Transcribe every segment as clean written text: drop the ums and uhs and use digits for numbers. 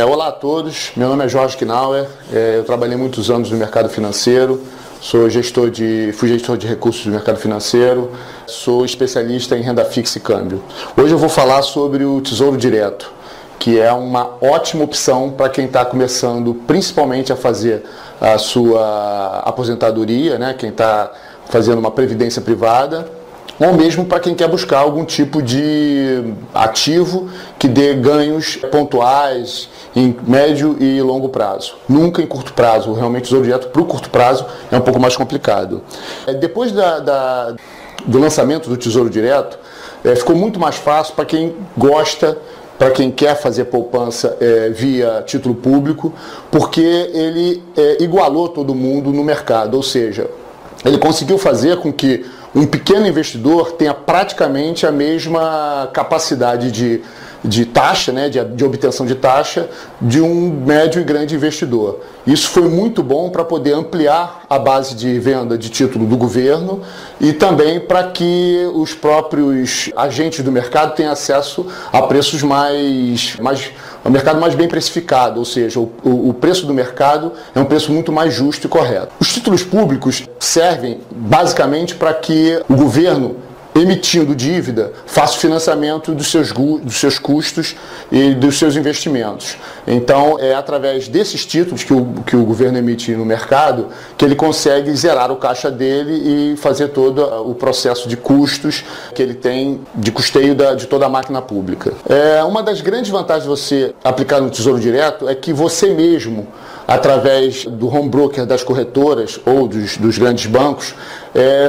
Olá a todos, meu nome é Jorge Knauer, eu trabalhei muitos anos no mercado financeiro, fui gestor de recursos do mercado financeiro, sou especialista em renda fixa e câmbio. Hoje eu vou falar sobre o Tesouro Direto, que é uma ótima opção para quem está começando principalmente a fazer a sua aposentadoria, né? Quem está fazendo uma previdência privada, ou mesmo para quem quer buscar algum tipo de ativo que dê ganhos pontuais em médio e longo prazo. Nunca em curto prazo, realmente o Tesouro Direto para o curto prazo é um pouco mais complicado. Depois do lançamento do Tesouro Direto, ficou muito mais fácil para quem gosta, para quem quer fazer poupança via título público, porque ele igualou todo mundo no mercado, ou seja, ele conseguiu fazer com que um pequeno investidor tenha praticamente a mesma capacidade de taxa, né, de obtenção de taxa, de um médio e grande investidor. Isso foi muito bom para poder ampliar a base de venda de título do governo e também para que os próprios agentes do mercado tenham acesso a preços um mercado mais bem precificado, ou seja, o preço do mercado é um preço muito mais justo e correto. Os títulos públicos servem basicamente para que o governo, emitindo dívida, faça o financiamento dos seus custos e dos seus investimentos. Então, é através desses títulos que o governo emite no mercado que ele consegue zerar o caixa dele e fazer todo o processo de custos que ele tem de custeio de toda a máquina pública. Uma das grandes vantagens de você aplicar no Tesouro Direto é que você mesmo, através do home broker das corretoras ou dos grandes bancos,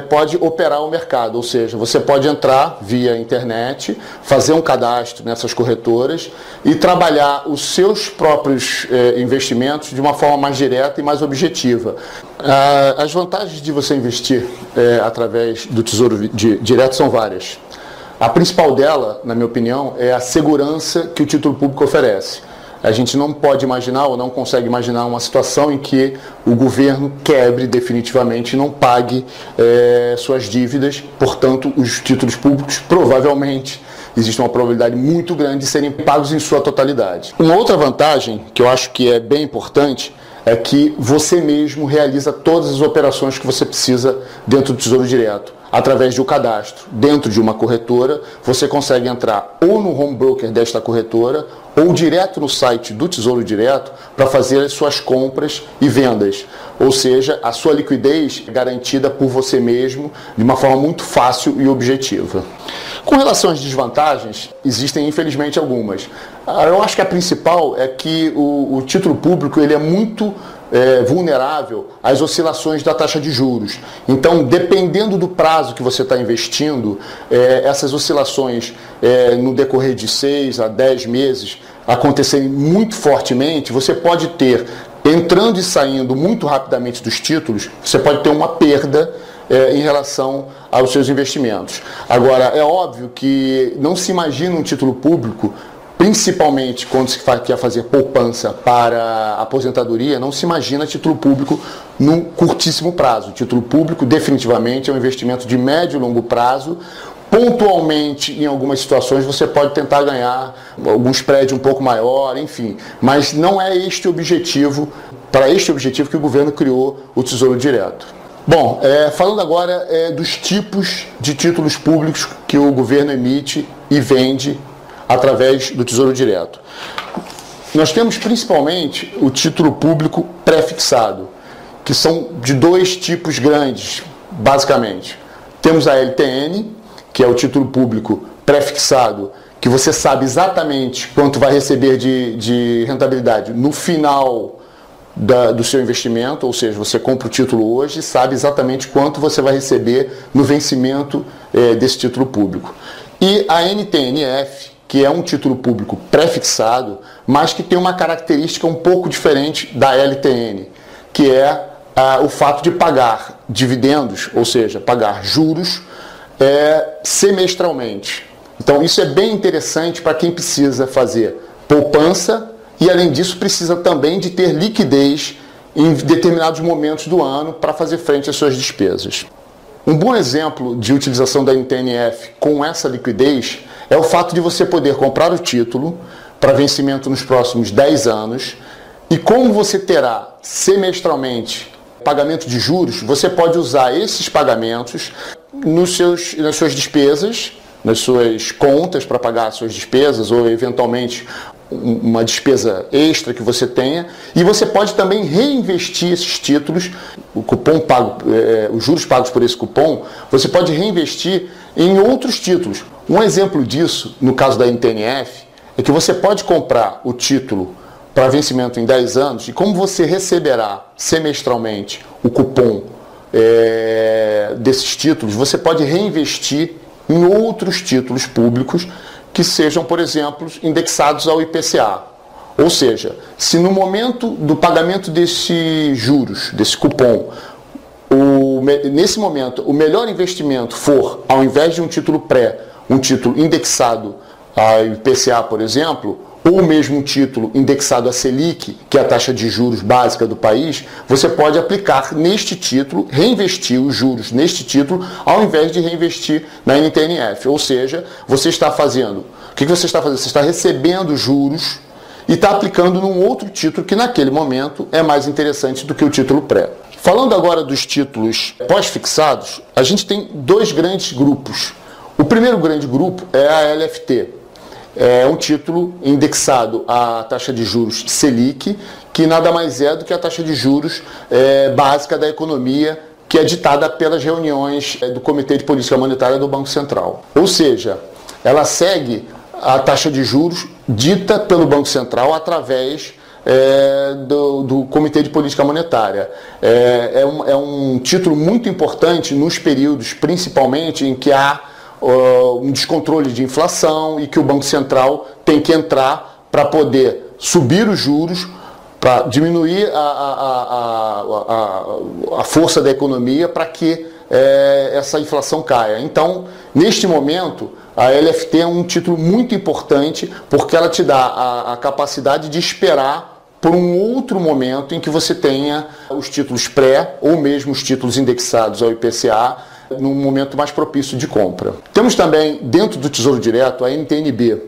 pode operar o mercado, ou seja, você pode entrar via internet, fazer um cadastro nessas corretoras e trabalhar os seus próprios investimentos de uma forma mais direta e mais objetiva. As vantagens de você investir através do Tesouro Direto são várias. A principal dela, na minha opinião, é a segurança que o título público oferece. A gente não pode imaginar ou não consegue imaginar uma situação em que o governo quebre definitivamente e não pague suas dívidas. Portanto, os títulos públicos provavelmente existe uma probabilidade muito grande de serem pagos em sua totalidade. Uma outra vantagem que eu acho que é bem importante é que você mesmo realiza todas as operações que você precisa dentro do Tesouro Direto. Através de um cadastro dentro de uma corretora, você consegue entrar ou no home broker desta corretora ou direto no site do Tesouro Direto para fazer as suas compras e vendas. Ou seja, a sua liquidez é garantida por você mesmo de uma forma muito fácil e objetiva. Com relação às desvantagens, existem infelizmente algumas. Eu acho que a principal é que o título público ele é muito vulnerável às oscilações da taxa de juros. Então, dependendo do prazo que você está investindo, essas oscilações no decorrer de 6 a 10 meses acontecerem muito fortemente, você pode ter, entrando e saindo muito rapidamente dos títulos, você pode ter uma perda em relação aos seus investimentos. Agora, é óbvio que não se imagina um título público, principalmente quando se quer fazer poupança para aposentadoria, não se imagina título público num curtíssimo prazo. Título público definitivamente é um investimento de médio e longo prazo. Pontualmente, em algumas situações, você pode tentar ganhar algum spread um pouco maior, enfim. Mas não é este objetivo, para este objetivo que o governo criou o Tesouro Direto. Bom, falando agora dos tipos de títulos públicos que o governo emite e vende através do Tesouro Direto. Nós temos principalmente o título público pré-fixado, que são de dois tipos grandes, basicamente. Temos a LTN, que é o título público pré-fixado, que você sabe exatamente quanto vai receber de rentabilidade no final do seu investimento, ou seja, você compra o título hoje e sabe exatamente quanto você vai receber no vencimento desse título público. E a NTNF, que é um título público pré-fixado, mas que tem uma característica um pouco diferente da LTN, que é o fato de pagar dividendos, ou seja, pagar juros semestralmente. Então isso é bem interessante para quem precisa fazer poupança e, além disso, precisa também de ter liquidez em determinados momentos do ano para fazer frente às suas despesas. Um bom exemplo de utilização da NTNF com essa liquidez é o fato de você poder comprar o título, para vencimento nos próximos 10 anos. E como você terá semestralmente pagamento de juros, você pode usar esses pagamentos nas suas despesas, nas suas contas para pagar as suas despesas ou eventualmente uma despesa extra que você tenha, e você pode também reinvestir esses títulos, o cupom pago, os juros pagos por esse cupom, você pode reinvestir em outros títulos. Um exemplo disso, no caso da NTN-F, é que você pode comprar o título para vencimento em 10 anos, e como você receberá semestralmente o cupom desses títulos, você pode reinvestir em outros títulos públicos que sejam, por exemplo, indexados ao IPCA. Ou seja, se no momento do pagamento desses juros, desse cupom, nesse momento o melhor investimento for, ao invés de um título pré, um título indexado ao IPCA, por exemplo, ou mesmo um título indexado à Selic, que é a taxa de juros básica do país, você pode aplicar neste título, reinvestir os juros neste título, ao invés de reinvestir na NTN-F. Ou seja, você está fazendo... O que você está fazendo? Você está recebendo juros e está aplicando num outro título que naquele momento é mais interessante do que o título pré. Falando agora dos títulos pós-fixados, a gente tem dois grandes grupos. O primeiro grande grupo é a LFT. É um título indexado à taxa de juros Selic, que nada mais é do que a taxa de juros básica da economia, que é ditada pelas reuniões do Comitê de Política Monetária do Banco Central. Ou seja, ela segue a taxa de juros dita pelo Banco Central através do Comitê de Política Monetária. É um título muito importante nos períodos, principalmente, em que há um descontrole de inflação e que o Banco Central tem que entrar para poder subir os juros, para diminuir a força da economia para que essa inflação caia. Então, neste momento, a LFT é um título muito importante porque ela te dá a capacidade de esperar por um outro momento em que você tenha os títulos pré ou mesmo os títulos indexados ao IPCA num momento mais propício de compra. Temos também, dentro do Tesouro Direto, a NTN-B.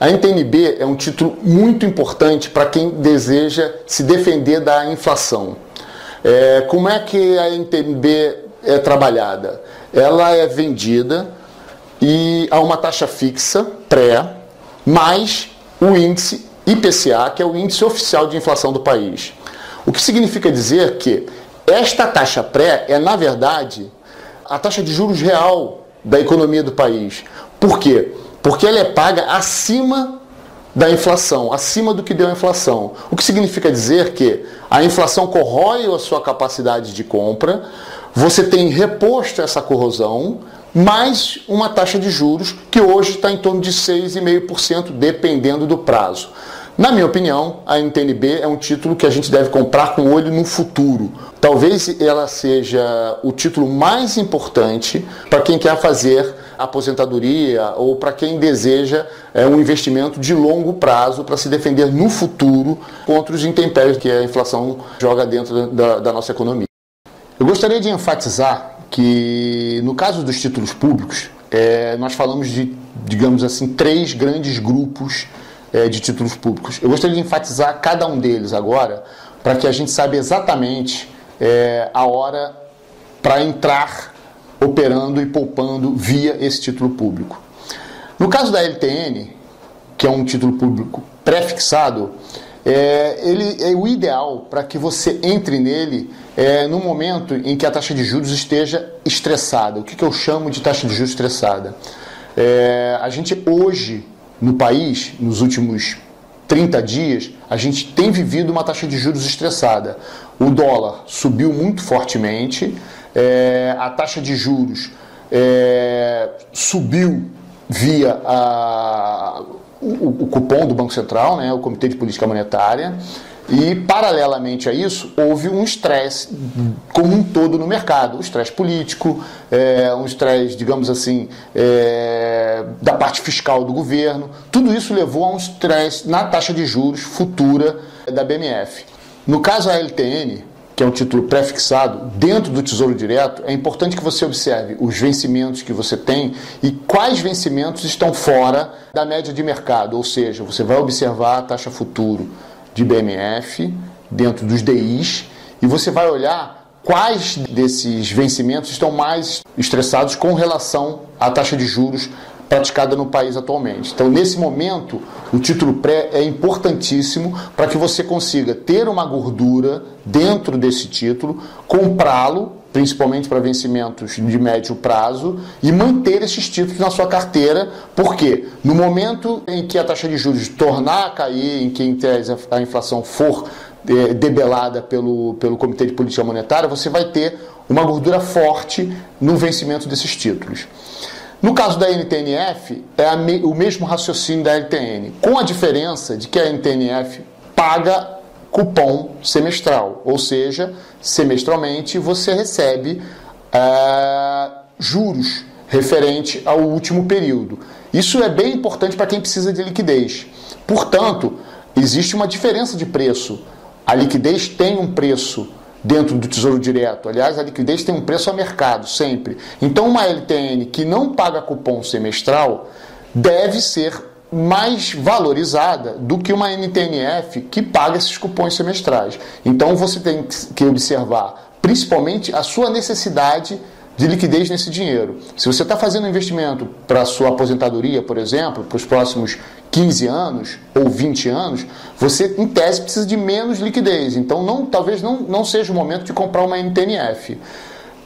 A NTN-B é um título muito importante para quem deseja se defender da inflação. Como é que a NTN-B é trabalhada? Ela é vendida e há uma taxa fixa, pré, mais o índice IPCA, que é o índice oficial de inflação do país. O que significa dizer que esta taxa pré é, na verdade, a taxa de juros real da economia do país. Por quê? Porque ela é paga acima da inflação, acima do que deu a inflação. O que significa dizer que a inflação corrói a sua capacidade de compra, você tem reposto essa corrosão, mais uma taxa de juros que hoje está em torno de 6,5%, dependendo do prazo. Na minha opinião, a NTN-B é um título que a gente deve comprar com o olho no futuro. Talvez ela seja o título mais importante para quem quer fazer aposentadoria ou para quem deseja um investimento de longo prazo para se defender no futuro contra os intempéries que a inflação joga dentro da nossa economia. Eu gostaria de enfatizar que, no caso dos títulos públicos, nós falamos de, digamos assim, 3 grandes grupos de títulos públicos. Eu gostaria de enfatizar cada um deles agora, para que a gente saiba exatamente a hora para entrar operando e poupando via esse título público. No caso da LTN, que é um título público pré-fixado, ele é o ideal para que você entre nele no momento em que a taxa de juros esteja estressada. O que eu chamo de taxa de juros estressada? A gente hoje, no país, nos últimos 30 dias, a gente tem vivido uma taxa de juros estressada. O dólar subiu muito fortemente, a taxa de juros subiu via o cupom do Banco Central, o Comitê de Política Monetária, e, paralelamente a isso, houve um estresse como um todo no mercado, um estresse político, um estresse, digamos assim, da parte fiscal do governo. Tudo isso levou a um estresse na taxa de juros futura da BMF. No caso da LTN, que é um título pré-fixado, dentro do Tesouro Direto, é importante que você observe os vencimentos que você tem e quais vencimentos estão fora da média de mercado. Ou seja, você vai observar a taxa futuro de BMF dentro dos DIs e você vai olhar quais desses vencimentos estão mais estressados com relação à taxa de juros praticada no país atualmente. Então, nesse momento, o título pré é importantíssimo para que você consiga ter uma gordura dentro desse título, comprá-lo, principalmente para vencimentos de médio prazo, e manter esses títulos na sua carteira, porque no momento em que a taxa de juros tornar a cair, em que a inflação for debelada pelo Comitê de Política Monetária, você vai ter uma gordura forte no vencimento desses títulos. No caso da NTNF, é o mesmo raciocínio da LTN, com a diferença de que a NTNF paga cupom semestral, ou seja, semestralmente você recebe juros referente ao último período. Isso é bem importante para quem precisa de liquidez. Portanto, existe uma diferença de preço. A liquidez tem um preço dentro do Tesouro Direto. Aliás, a liquidez tem um preço a mercado, sempre. Então, uma LTN que não paga cupom semestral deve ser mais valorizada do que uma NTNF que paga esses cupons semestrais. Então, você tem que observar, principalmente, a sua necessidade de liquidez nesse dinheiro. Se você está fazendo um investimento para a sua aposentadoria, por exemplo, para os próximos 15 anos ou 20 anos, você, em tese, precisa de menos liquidez. Então, talvez não seja o momento de comprar uma NTNF.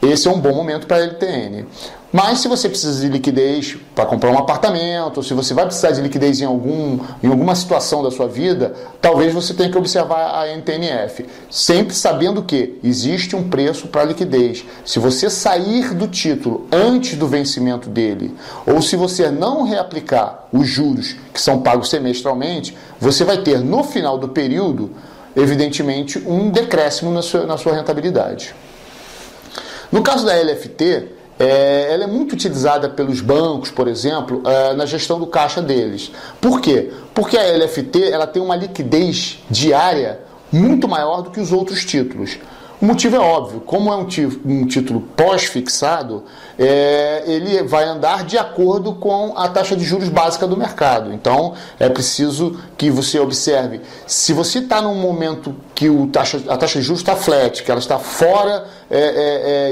Esse é um bom momento para a LTN. Mas se você precisa de liquidez para comprar um apartamento, ou se você vai precisar de liquidez em alguma situação da sua vida, talvez você tenha que observar a NTNF. Sempre sabendo que existe um preço para a liquidez. Se você sair do título antes do vencimento dele, ou se você não reaplicar os juros que são pagos semestralmente, você vai ter no final do período, evidentemente, um decréscimo na sua rentabilidade. No caso da LFT, ela é muito utilizada pelos bancos, por exemplo, na gestão do caixa deles. Por quê? Porque a LFT ela tem uma liquidez diária muito maior do que os outros títulos. O motivo é óbvio, como é um título pós-fixado, ele vai andar de acordo com a taxa de juros básica do mercado. Então, é preciso que você observe, se você está num momento que a taxa de juros está flat, que ela está fora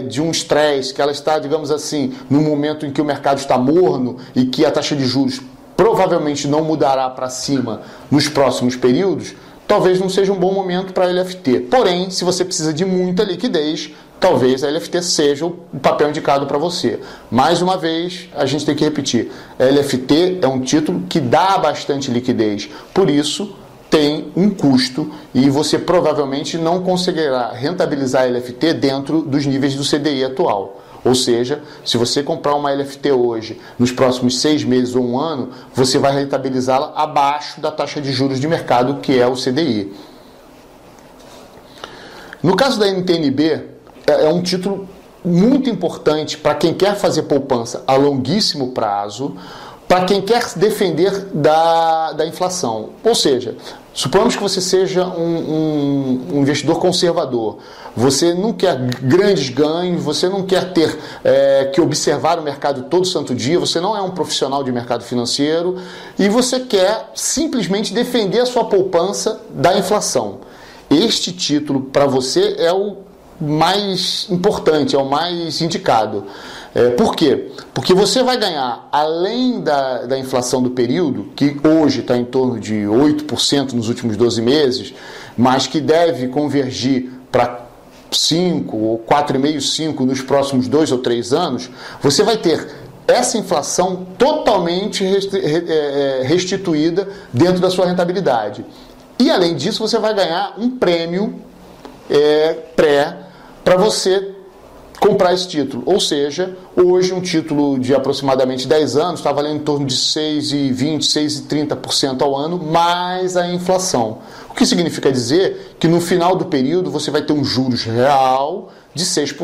de um estresse, que ela está, digamos assim, num momento em que o mercado está morno e que a taxa de juros provavelmente não mudará para cima nos próximos períodos, talvez não seja um bom momento para a LFT. Porém, se você precisa de muita liquidez, talvez a LFT seja o papel indicado para você. Mais uma vez, a gente tem que repetir, a LFT é um título que dá bastante liquidez, por isso tem um custo e você provavelmente não conseguirá rentabilizar a LFT dentro dos níveis do CDI atual. Ou seja, se você comprar uma LFT hoje, nos próximos 6 meses ou um ano, você vai rentabilizá-la abaixo da taxa de juros de mercado, que é o CDI. No caso da NTNB, é um título muito importante para quem quer fazer poupança a longuíssimo prazo, para quem quer se defender da inflação. Ou seja, suponhamos que você seja um investidor conservador. Você não quer grandes ganhos, você não quer ter que observar o mercado todo santo dia, você não é um profissional de mercado financeiro e você quer simplesmente defender a sua poupança da inflação. Este título para você é o mais importante, é o mais indicado. Por quê? Porque você vai ganhar, além da inflação do período, que hoje está em torno de 8% nos últimos 12 meses, mas que deve convergir para 5 ou 4,5%, 5% nos próximos 2 ou 3 anos, você vai ter essa inflação totalmente restituída dentro da sua rentabilidade. E, além disso, você vai ganhar um prêmio pré para você comprar esse título. Ou seja, hoje um título de aproximadamente 10 anos está valendo em torno de 6,20%, 6,30% ao ano, mais a inflação. O que significa dizer que no final do período você vai ter um juros real de 6%,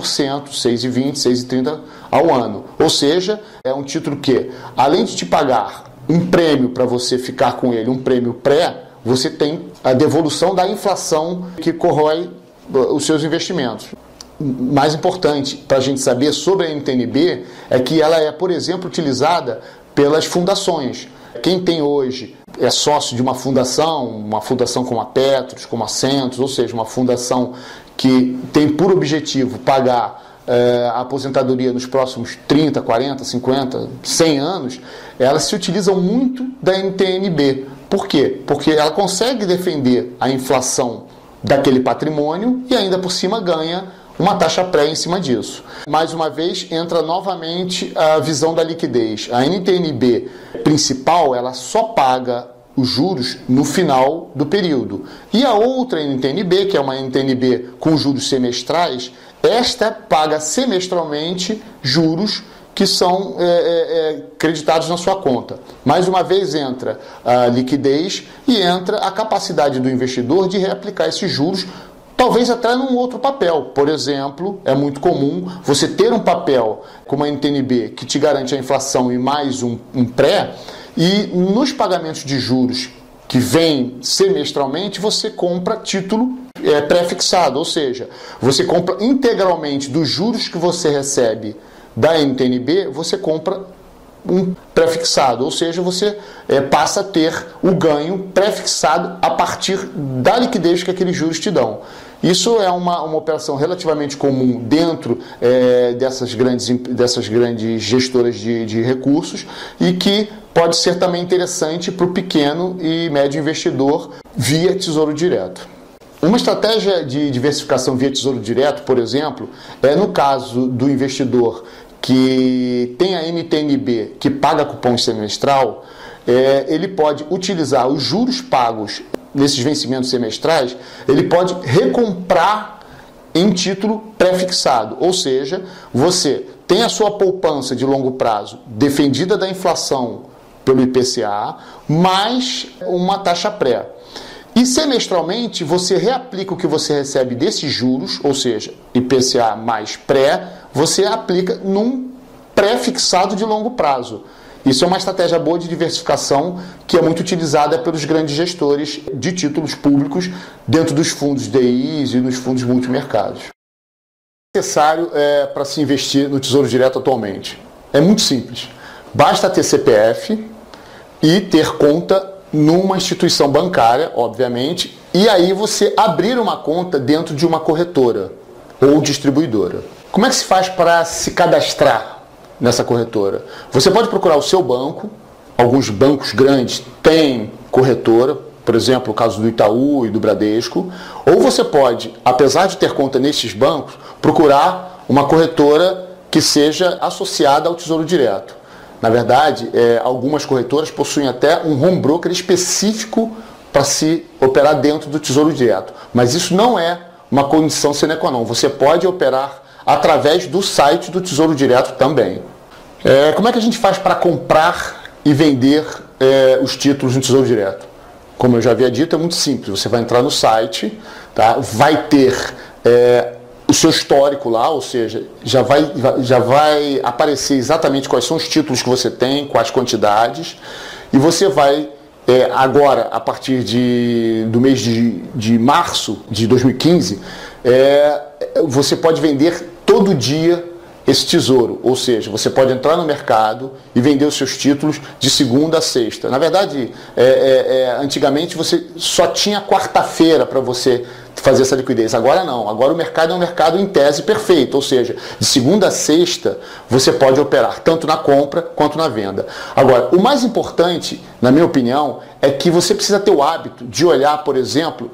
6,20%, 6,30% ao ano. Ou seja, é um título que, além de te pagar um prêmio para você ficar com ele, um prêmio pré, você tem a devolução da inflação que corrói os seus investimentos. Mais importante para a gente saber sobre a NTN-B é que ela é, por exemplo, utilizada pelas fundações. Quem tem hoje é sócio de uma fundação como a Petros, como a Centros, ou seja, uma fundação que tem por objetivo pagar a aposentadoria nos próximos 30, 40, 50, 100 anos, elas se utilizam muito da NTN-B. Por quê? Porque ela consegue defender a inflação daquele patrimônio e ainda por cima ganha uma taxa pré em cima disso. Mais uma vez, entra novamente a visão da liquidez. A NTN-B principal, ela só paga os juros no final do período. E a outra NTN-B, que é uma NTN-B com juros semestrais, esta paga semestralmente juros que são creditados na sua conta. Mais uma vez entra a liquidez e entra a capacidade do investidor de reaplicar esses juros, talvez até num outro papel. Por exemplo, é muito comum você ter um papel como a NTN-B que te garante a inflação e mais um pré, e nos pagamentos de juros que vem semestralmente, você compra título pré-fixado, ou seja, você compra integralmente dos juros que você recebe da NTN-B, você compra um pré-fixado, ou seja, você passa a ter o ganho pré-fixado a partir da liquidez que aqueles juros te dão. Isso é uma operação relativamente comum dentro dessas grandes gestoras de recursos e que pode ser também interessante para o pequeno e médio investidor via Tesouro Direto. Uma estratégia de diversificação via Tesouro Direto, por exemplo, no caso do investidor que tem a NTN-B que paga cupom semestral, ele pode utilizar os juros pagos nesses vencimentos semestrais, ele pode recomprar em título pré-fixado, ou seja, você tem a sua poupança de longo prazo defendida da inflação pelo IPCA, mais uma taxa pré. E semestralmente você reaplica o que você recebe desses juros, ou seja, IPCA mais pré, você aplica num pré-fixado de longo prazo. Isso é uma estratégia boa de diversificação que é muito utilizada pelos grandes gestores de títulos públicos dentro dos fundos DIs e nos fundos multimercados. O que é necessário para se investir no Tesouro Direto atualmente? É muito simples. Basta ter CPF e ter conta numa instituição bancária, obviamente, e aí você abrir uma conta dentro de uma corretora ou distribuidora. Como é que se faz para se cadastrar nessa corretora? Você pode procurar o seu banco, alguns bancos grandes têm corretora, por exemplo, o caso do Itaú e do Bradesco, ou você pode, apesar de ter conta nesses bancos, procurar uma corretora que seja associada ao Tesouro Direto. Na verdade, algumas corretoras possuem até um home broker específico para se operar dentro do Tesouro Direto, mas isso não é uma condição sine qua non. Você pode operar através do site do Tesouro Direto também. Como é que a gente faz para comprar e vender os títulos no Tesouro Direto? Como eu já havia dito, é muito simples. Você vai entrar no site, tá? Vai ter o seu histórico lá, ou seja, já vai aparecer exatamente quais são os títulos que você tem, quais quantidades, e você vai, agora, a partir do mês de março de 2015, você pode vender todo dia esse tesouro, ou seja, você pode entrar no mercado e vender os seus títulos de segunda a sexta. Na verdade, antigamente você só tinha quarta-feira para você fazer essa liquidez. Agora não, agora o mercado é um mercado em tese perfeito, ou seja, de segunda a sexta você pode operar tanto na compra quanto na venda. Agora, o mais importante, na minha opinião, é que você precisa ter o hábito de olhar, por exemplo,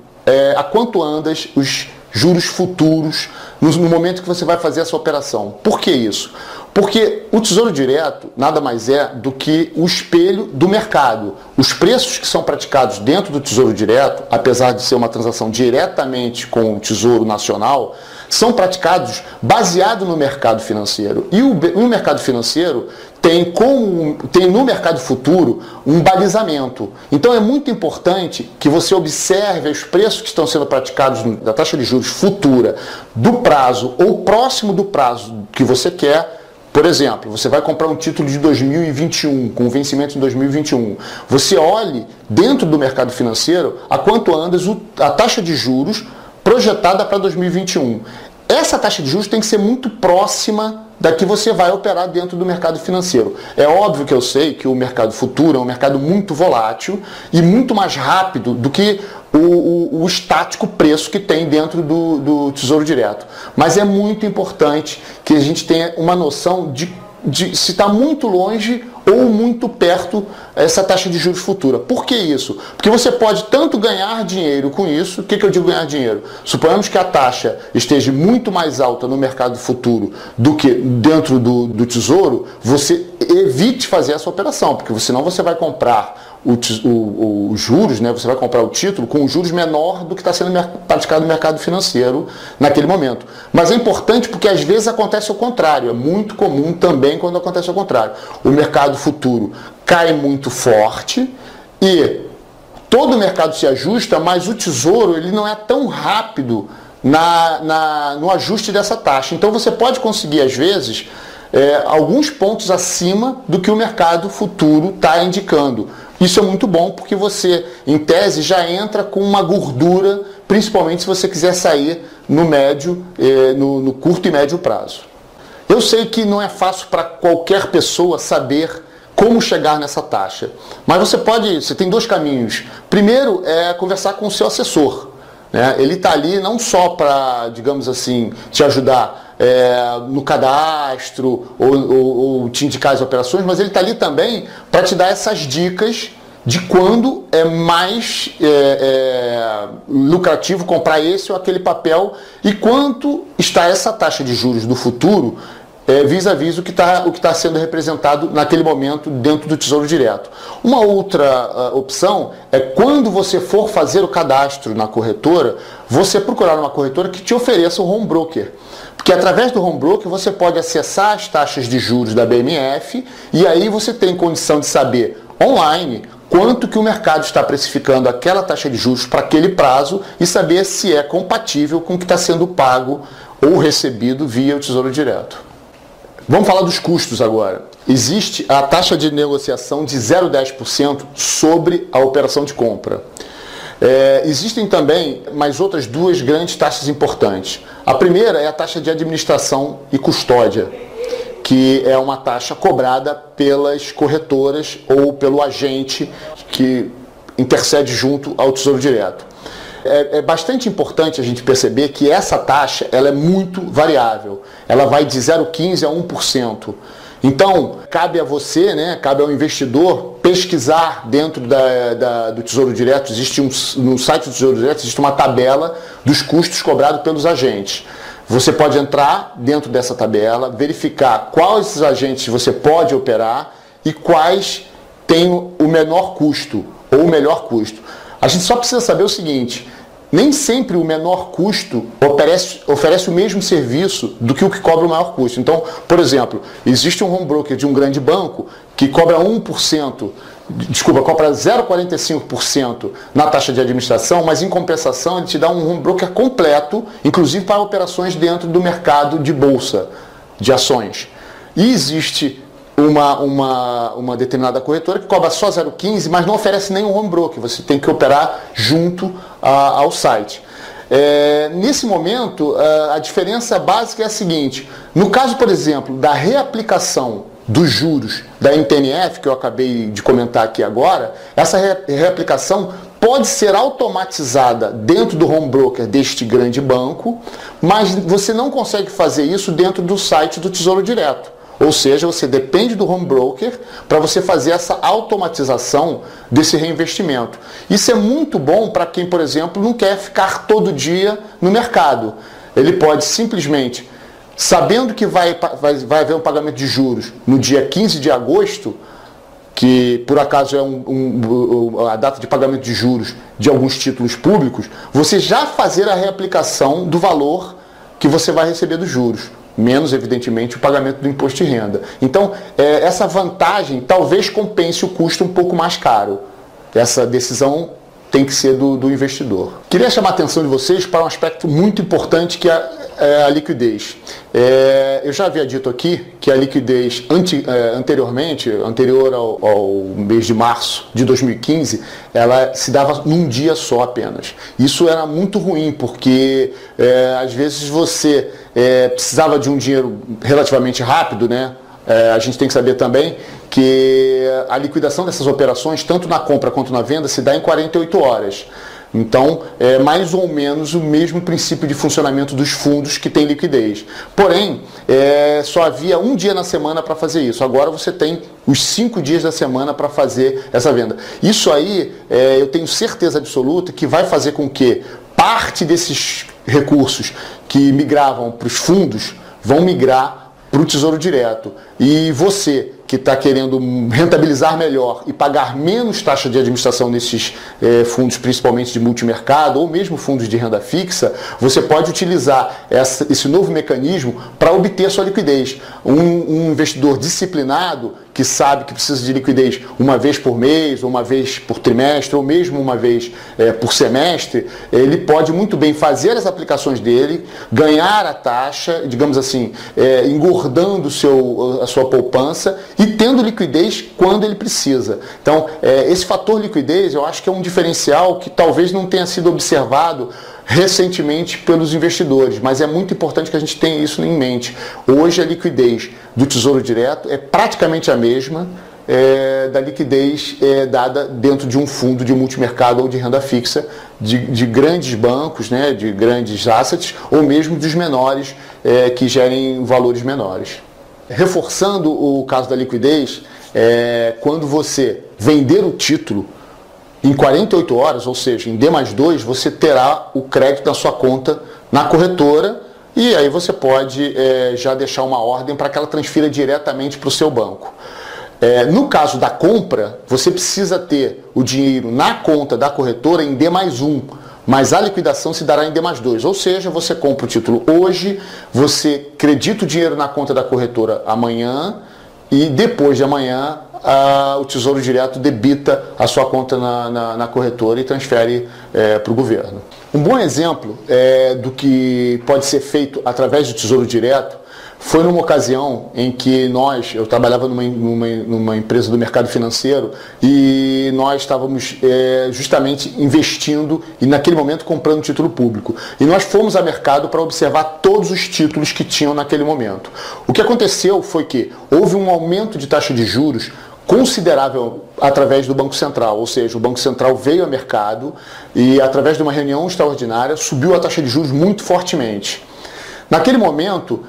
a quanto andas os juros futuros no momento que você vai fazer essa operação. Por que isso? Porque o Tesouro Direto nada mais é do que o espelho do mercado. Os preços que são praticados dentro do Tesouro Direto, apesar de ser uma transação diretamente com o Tesouro Nacional, são praticados baseado no mercado financeiro. E o mercado financeiro tem no mercado futuro um balizamento. Então é muito importante que você observe os preços que estão sendo praticados da taxa de juros futura do prazo ou próximo do prazo que você quer. Por exemplo, você vai comprar um título de 2021, com vencimento em 2021. Você olhe dentro do mercado financeiro a quanto anda a taxa de juros projetada para 2021. Essa taxa de juros tem que ser muito próxima da que você vai operar dentro do mercado financeiro. É óbvio que eu sei que o mercado futuro é um mercado muito volátil e muito mais rápido do que o estático preço que tem dentro do Tesouro Direto. Mas é muito importante que a gente tenha uma noção de se está muito longe ou muito perto essa taxa de juros futura. Por que isso? Porque você pode tanto ganhar dinheiro com isso. O que eu digo ganhar dinheiro? Suponhamos que a taxa esteja muito mais alta no mercado futuro do que dentro do Tesouro, você evite fazer essa operação, porque senão você vai comprar os juros, né? Você vai comprar o título com juros menor do que está sendo praticado no mercado financeiro naquele momento. Mas é importante porque às vezes acontece o contrário. É muito comum também quando acontece o contrário. O mercado futuro cai muito forte e todo o mercado se ajusta, mas o Tesouro ele não é tão rápido no ajuste dessa taxa. Então você pode conseguir às vezes alguns pontos acima do que o mercado futuro está indicando. Isso é muito bom porque você, em tese, já entra com uma gordura, principalmente se você quiser sair no médio, no curto e médio prazo. Eu sei que não é fácil para qualquer pessoa saber como chegar nessa taxa, mas você tem dois caminhos. Primeiro é conversar com o seu assessor, né? Ele está ali não só para, digamos assim, te ajudar no cadastro ou te indicar as operações, mas ele está ali também para te dar essas dicas de quando é mais lucrativo comprar esse ou aquele papel e quanto está essa taxa de juros do futuro vis-à-vis o que está sendo representado naquele momento dentro do Tesouro Direto. Uma outra opção é quando você for fazer o cadastro na corretora, você procurar uma corretora que te ofereça um home broker. Porque através do home broker você pode acessar as taxas de juros da BMF e aí você tem condição de saber online quanto que o mercado está precificando aquela taxa de juros para aquele prazo e saber se é compatível com o que está sendo pago ou recebido via o Tesouro Direto. Vamos falar dos custos agora. Existe a taxa de negociação de 0,10% sobre a operação de compra. Existem também mais outras duas grandes taxas importantes. A primeira é a taxa de administração e custódia, que é uma taxa cobrada pelas corretoras ou pelo agente que intercede junto ao Tesouro Direto. É bastante importante a gente perceber que essa taxa ela é muito variável. Ela vai de 0,15% a 1%. Então, cabe a você, né, cabe ao investidor pesquisar dentro do Tesouro Direto. No site do Tesouro Direto existe uma tabela dos custos cobrados pelos agentes. Você pode entrar dentro dessa tabela, verificar quais agentes você pode operar e quais têm o menor custo ou o melhor custo. A gente só precisa saber o seguinte: nem sempre o menor custo oferece o mesmo serviço do que o que cobra o maior custo. Então, por exemplo, existe um home broker de um grande banco que cobra 0,45% na taxa de administração, mas em compensação ele te dá um home broker completo, inclusive para operações dentro do mercado de bolsa, de ações. E existe uma determinada corretora que cobra só 0,15%, mas não oferece nenhum home broker, você tem que operar junto ao site. Nesse momento, a diferença básica é a seguinte: no caso, por exemplo, da reaplicação dos juros da NTN-F, que eu acabei de comentar aqui agora, essa reaplicação pode ser automatizada dentro do home broker deste grande banco, mas você não consegue fazer isso dentro do site do Tesouro Direto. Ou seja, você depende do home broker para você fazer essa automatização desse reinvestimento. Isso é muito bom para quem, por exemplo, não quer ficar todo dia no mercado. Ele pode simplesmente, sabendo que vai haver um pagamento de juros no dia 15 de agosto, que por acaso é a data de pagamento de juros de alguns títulos públicos, você já fazer a reaplicação do valor que você vai receber dos juros. Menos, evidentemente, o pagamento do imposto de renda. Então, essa vantagem talvez compense o custo um pouco mais caro. Essa decisão tem que ser do investidor. Queria chamar a atenção de vocês para um aspecto muito importante que é a liquidez. Eu já havia dito aqui que a liquidez anterior ao mês de março de 2015, ela se dava num dia só apenas. Isso era muito ruim, porque às vezes você precisava de um dinheiro relativamente rápido, né? A gente tem que saber também que a liquidação dessas operações, tanto na compra quanto na venda, se dá em 48 horas. Então, é mais ou menos o mesmo princípio de funcionamento dos fundos que tem liquidez. Porém, só havia um dia na semana para fazer isso. Agora você tem os 5 dias da semana para fazer essa venda. Isso aí, eu tenho certeza absoluta que vai fazer com que parte desses recursos que migravam para os fundos vão migrar para o Tesouro Direto. E você que está querendo rentabilizar melhor e pagar menos taxa de administração nesses fundos, principalmente de multimercado ou mesmo fundos de renda fixa, você pode utilizar esse novo mecanismo para obter a sua liquidez. Um investidor disciplinado, que sabe que precisa de liquidez uma vez por mês, ou uma vez por trimestre, ou mesmo uma vez por semestre, ele pode muito bem fazer as aplicações dele, ganhar a taxa, digamos assim, engordando a sua poupança e tendo liquidez quando ele precisa. Então, esse fator liquidez, eu acho que é um diferencial que talvez não tenha sido observado recentemente pelos investidores, mas é muito importante que a gente tenha isso em mente. Hoje a liquidez do Tesouro Direto é praticamente a mesma da liquidez dada dentro de um fundo de multimercado ou de renda fixa de grandes bancos, né, de grandes assets, ou mesmo dos menores que gerem valores menores. Reforçando o caso da liquidez, quando você vender o título em 48 horas, ou seja, em D+2, você terá o crédito na sua conta na corretora e aí você pode já deixar uma ordem para que ela transfira diretamente para o seu banco. No caso da compra, você precisa ter o dinheiro na conta da corretora em D+1, mas a liquidação se dará em D+2, ou seja, você compra o título hoje, você credita o dinheiro na conta da corretora amanhã e depois de amanhã o Tesouro Direto debita a sua conta na corretora e transfere para o governo. Um bom exemplo do que pode ser feito através do Tesouro Direto foi numa ocasião em que eu trabalhava numa empresa do mercado financeiro e nós estávamos justamente investindo e naquele momento comprando título público. E nós fomos ao mercado para observar todos os títulos que tinham naquele momento. O que aconteceu foi que houve um aumento de taxa de juros considerável através do Banco Central, ou seja, o Banco Central veio ao mercado e através de uma reunião extraordinária subiu a taxa de juros muito fortemente. Naquele momento,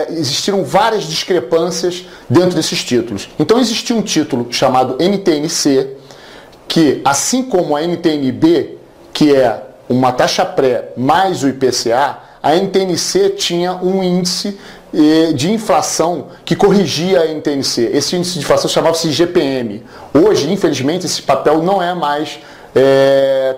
existiram várias discrepâncias dentro desses títulos. Então existia um título chamado NTN-C, que assim como a NTN-B, que é uma taxa pré mais o IPCA, a NTN-C tinha um índice de inflação que corrigia a NTN-C. Esse índice de inflação chamava-se IGPM. Hoje, infelizmente, esse papel não é mais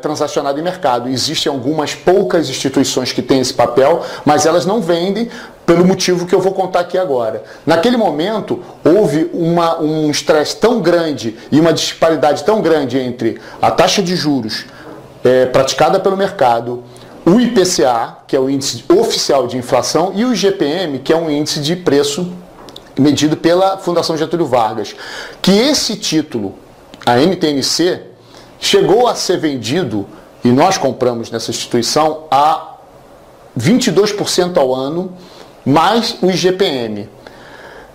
transacionado em mercado. Existem algumas poucas instituições que têm esse papel, mas elas não vendem pelo motivo que eu vou contar aqui agora. Naquele momento, houve um estresse tão grande e uma disparidade tão grande entre a taxa de juros praticada pelo mercado, o IPCA, que é o índice oficial de inflação, e o IGPM, que é um índice de preço medido pela Fundação Getúlio Vargas, que esse título, a NTN-C, chegou a ser vendido, e nós compramos nessa instituição, a 22% ao ano, mais o IGPM.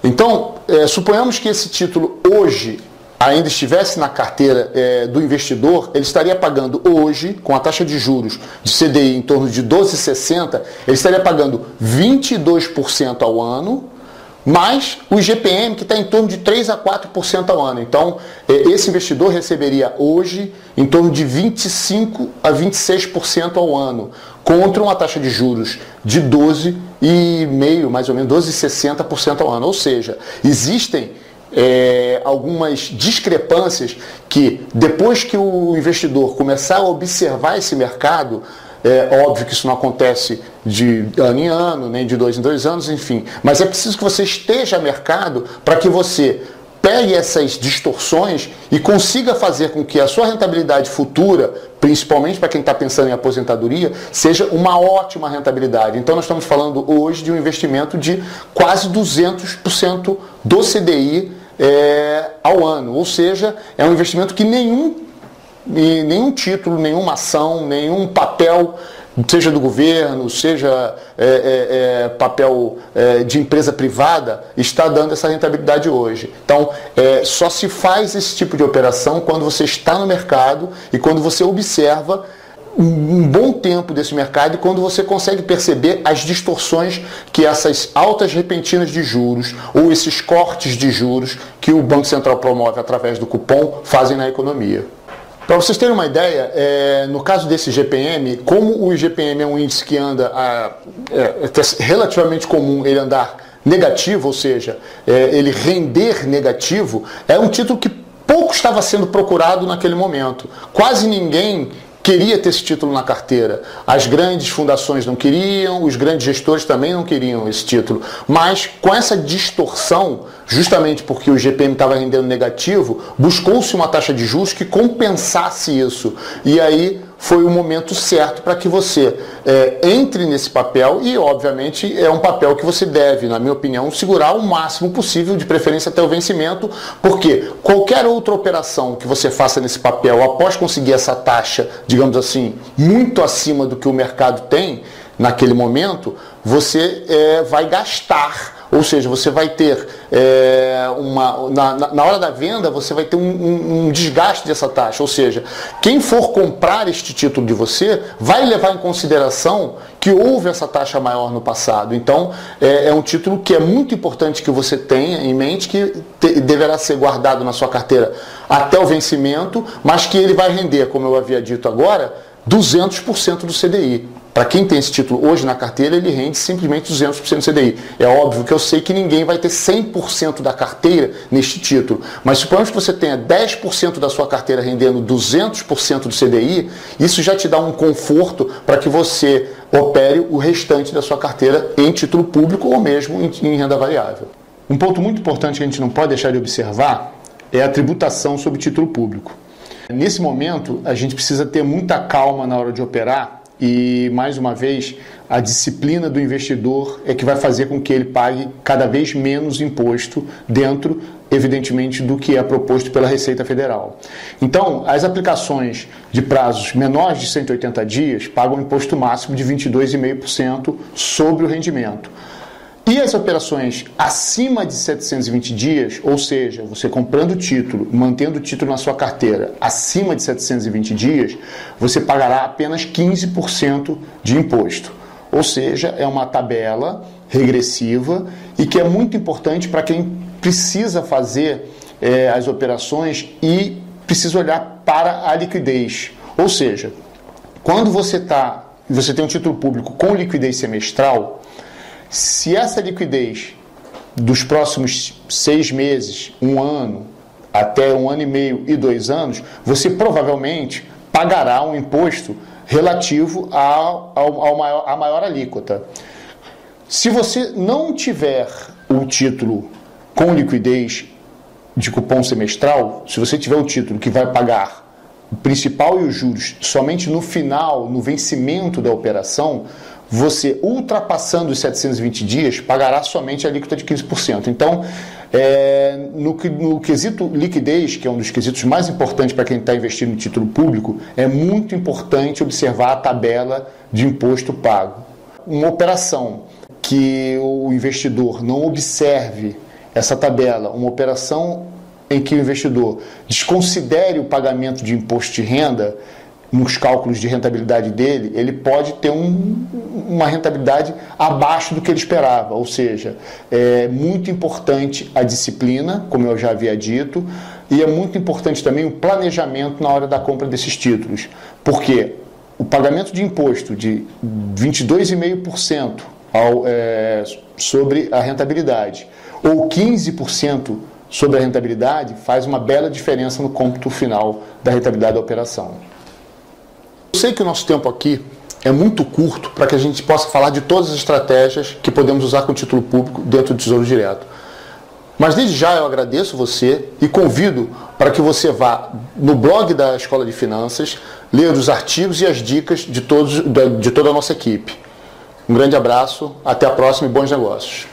Então, suponhamos que esse título hoje ainda estivesse na carteira do investidor, ele estaria pagando hoje, com a taxa de juros de CDI em torno de 12,60, ele estaria pagando 22% ao ano, mais o IGPM, que está em torno de 3 a 4% ao ano. Então, esse investidor receberia hoje em torno de 25 a 26% ao ano, contra uma taxa de juros de 12,5%, mais ou menos 12,60% ao ano. Ou seja, existem algumas discrepâncias que, depois que o investidor começar a observar esse mercado, óbvio que isso não acontece de ano em ano, nem de 2 em 2 anos, enfim. Mas é preciso que você esteja no mercado para que você pegue essas distorções e consiga fazer com que a sua rentabilidade futura, principalmente para quem está pensando em aposentadoria, seja uma ótima rentabilidade. Então nós estamos falando hoje de um investimento de quase 200% do CDI ao ano, ou seja, é um investimento que nenhum título, nenhuma ação, nenhum papel, seja do governo, seja papel de empresa privada, está dando essa rentabilidade hoje. Então, só se faz esse tipo de operação quando você está no mercado e quando você observa um bom tempo desse mercado e quando você consegue perceber as distorções que essas altas repentinas de juros ou esses cortes de juros que o Banco Central promove através do cupom fazem na economia. Para vocês terem uma ideia, no caso desse GPM, como o GPM é um índice que anda é relativamente comum ele andar negativo, ou seja, ele render negativo, é um título que pouco estava sendo procurado naquele momento. Quase ninguém queria ter esse título na carteira. As grandes fundações não queriam, os grandes gestores também não queriam esse título. Mas com essa distorção, justamente porque o GPM estava rendendo negativo, buscou-se uma taxa de juros que compensasse isso. E aí foi o momento certo para que você entre nesse papel e, obviamente, é um papel que você deve, na minha opinião, segurar o máximo possível, de preferência até o vencimento, porque qualquer outra operação que você faça nesse papel, após conseguir essa taxa, digamos assim, muito acima do que o mercado tem, naquele momento, você vai gastar. Ou seja, você vai ter na hora da venda, você vai ter um desgaste dessa taxa. Ou seja, quem for comprar este título de você vai levar em consideração que houve essa taxa maior no passado. Então, é um título que é muito importante que você tenha em mente, que deverá ser guardado na sua carteira até o vencimento, mas que ele vai render, como eu havia dito agora, 200% do CDI. Para quem tem esse título hoje na carteira, ele rende simplesmente 200% do CDI. É óbvio que eu sei que ninguém vai ter 100% da carteira neste título, mas suponhamos que você tenha 10% da sua carteira rendendo 200% do CDI, isso já te dá um conforto para que você opere o restante da sua carteira em título público ou mesmo em renda variável. Um ponto muito importante que a gente não pode deixar de observar é a tributação sobre título público. Nesse momento, a gente precisa ter muita calma na hora de operar e, mais uma vez, a disciplina do investidor é que vai fazer com que ele pague cada vez menos imposto dentro, evidentemente, do que é proposto pela Receita Federal. Então, as aplicações de prazos menores de 180 dias pagam um imposto máximo de 22,5% sobre o rendimento. E as operações acima de 720 dias, ou seja, você comprando o título, mantendo o título na sua carteira acima de 720 dias, você pagará apenas 15% de imposto. Ou seja, é uma tabela regressiva e que é muito importante para quem precisa fazer as operações e precisa olhar para a liquidez. Ou seja, quando você tem um título público com liquidez semestral, se essa liquidez dos próximos 6 meses, 1 ano, até 1 ano e meio e 2 anos, você provavelmente pagará um imposto relativo à maior alíquota. Se você não tiver o título com liquidez de cupom semestral, se você tiver um título que vai pagar o principal e os juros somente no final, no vencimento da operação, você, ultrapassando os 720 dias, pagará somente a alíquota de 15%. Então, no quesito liquidez, que é um dos quesitos mais importantes para quem está investindo em título público, é muito importante observar a tabela de imposto pago. Uma operação que o investidor não observe essa tabela, uma operação em que o investidor desconsidere o pagamento de imposto de renda, nos cálculos de rentabilidade dele, ele pode ter uma rentabilidade abaixo do que ele esperava. Ou seja, é muito importante a disciplina, como eu já havia dito, e é muito importante também o planejamento na hora da compra desses títulos. Porque o pagamento de imposto de 22,5% sobre a rentabilidade ou 15% sobre a rentabilidade faz uma bela diferença no cômputo final da rentabilidade da operação. Eu sei que o nosso tempo aqui é muito curto para que a gente possa falar de todas as estratégias que podemos usar com título público dentro do Tesouro Direto. Mas desde já eu agradeço você e convido para que você vá no blog da Escola de Finanças, ler os artigos e as dicas de toda a nossa equipe. Um grande abraço, até a próxima e bons negócios.